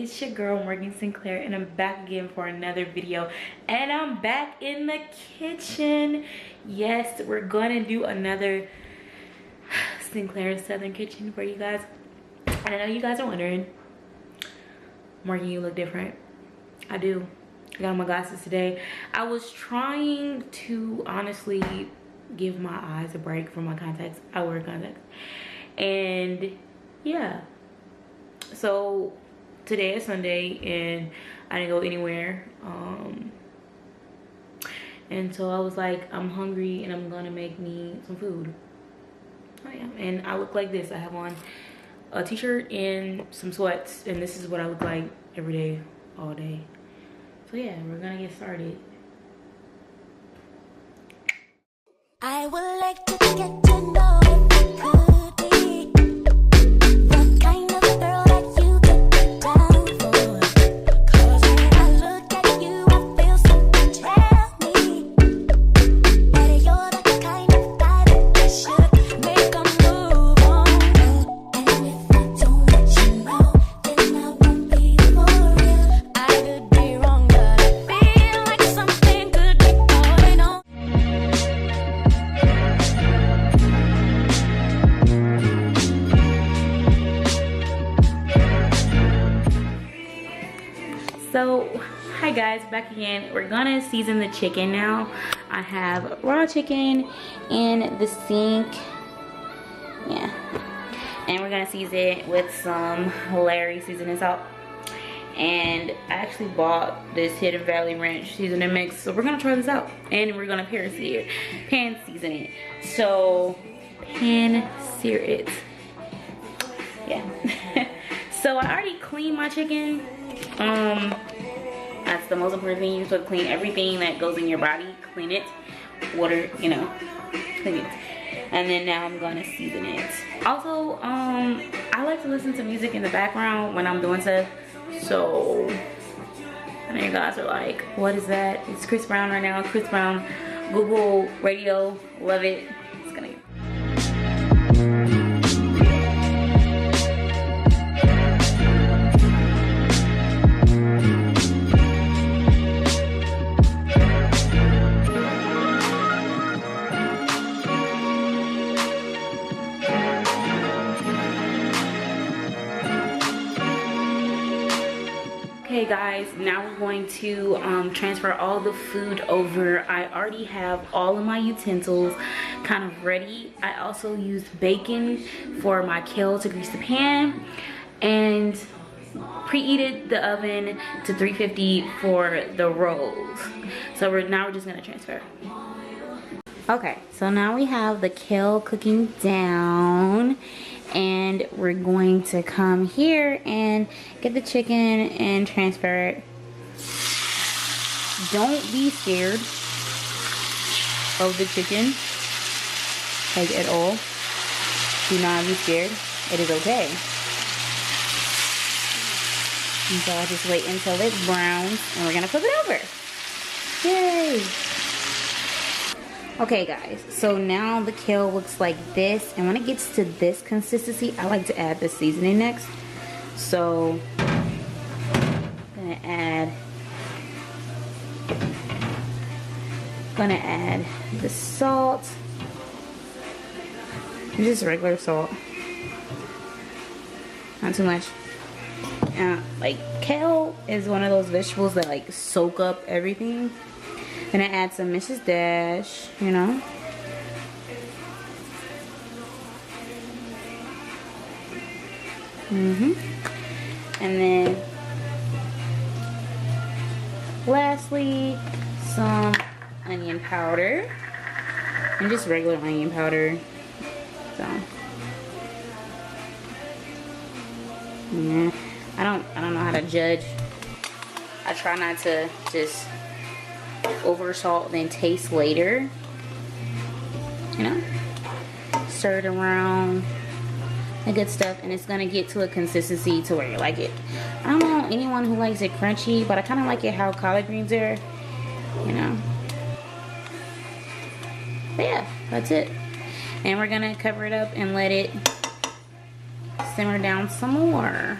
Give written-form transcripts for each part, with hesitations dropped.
it's your girl Morgan Sinclaire, and I'm back again for another video, and I'm back in the kitchen. Yes, we're gonna do another Sinclaire Southern Kitchen for you guys. And I know you guys are wondering, Morgan, you look different. I do. I got on my glasses today. I was trying to honestly give my eyes a break from my contacts. I wear contacts, and yeah, so today is Sunday and I didn't go anywhere, and so I was like, I'm hungry and I'm gonna make me some food. I am. And I look like this. I have on a t-shirt and some sweats, and this is what I look like every day, all day. So yeah, we're gonna get started. I would like to get to know if you could be the kind of girl that you took me down for. 'Cause when I look at you, I feel something tell me that you're the kind of guy that I should make a move on. And if I don't let you know, then I won't be for real. I could be wrong, but I feel like something could be going on. So hi guys, back again. We're gonna season the chicken now. I have raw chicken in the sink, yeah, and we're gonna season it with some Larry seasoning salt. And I actually bought this Hidden Valley Ranch seasoning mix, so we're gonna try this out, and we're gonna pan season it. So pan sear it, yeah. So I already cleaned my chicken. That's the most important thing. You're supposed to clean everything that goes in your body. Clean it, water, you know, clean it. And then now I'm gonna season it. Also, I like to listen to music in the background when I'm doing stuff. So I know you guys are like, what is that? It's Chris Brown right now. Chris Brown, Google radio, love it. It's gonna. Okay guys, now we're going to transfer all the food over. I already have all of my utensils kind of ready. I also used bacon for my kale to grease the pan, and preheated the oven to 350 for the rolls. So now we're just gonna transfer. Okay, so now we have the kale cooking down, and we're going to come here and get the chicken and transfer it. Don't be scared of the chicken, like, at all. Do not be scared. It is okay. And so I'll just wait until it browns, and we're gonna flip it over. Yay! Okay guys, so now the kale looks like this, and when it gets to this consistency, I like to add the seasoning next. So I'm gonna add the salt, just regular salt, not too much. Like, kale is one of those vegetables that like soak up everything. Gonna add some Mrs. Dash, you know. And then lastly, some onion powder, and just regular onion powder. So yeah, I don't know how to judge. I try not to just over salt then taste later, you know. Stir it around, the good stuff, and it's gonna get to a consistency to where you like it. I don't know anyone who likes it crunchy, but I kind of like it how collard greens are, you know. But yeah, that's it. And we're gonna cover it up and let it simmer down some more.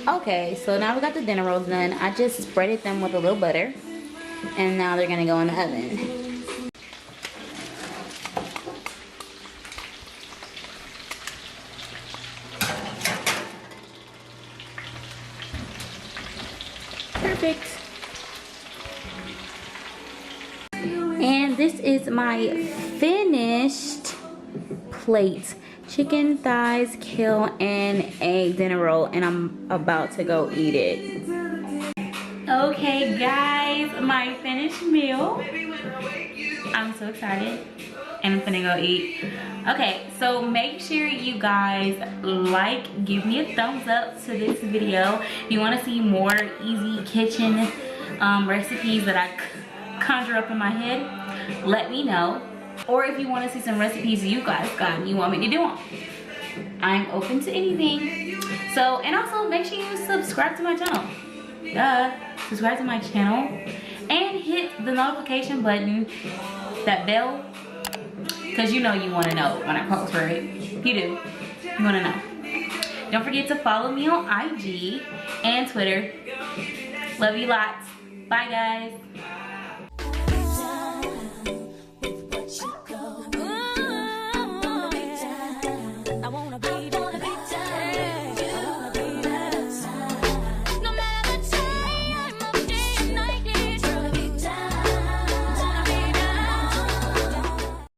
Okay, so now we got the dinner rolls done. I just spreaded them with a little butter, and now they're gonna go in the oven. Perfect. And this is my finished plate. Chicken thighs, kale, and a dinner roll, and I'm about to go eat it. Okay guys, my finished meal. I'm so excited, and I'm finna go eat. Okay, so make sure you guys like, give me a thumbs up to this video. If you want to see more easy kitchen recipes that I conjure up in my head, let me know. Or if you want to see some recipes you guys got and you want me to do them, I'm open to anything. So, and also make sure you subscribe to my channel. Subscribe to my channel and hit the notification button, that bell, because you know you want to know when I post, right? You do. You want to know. Don't forget to follow me on IG and Twitter. Love you lots. Bye guys.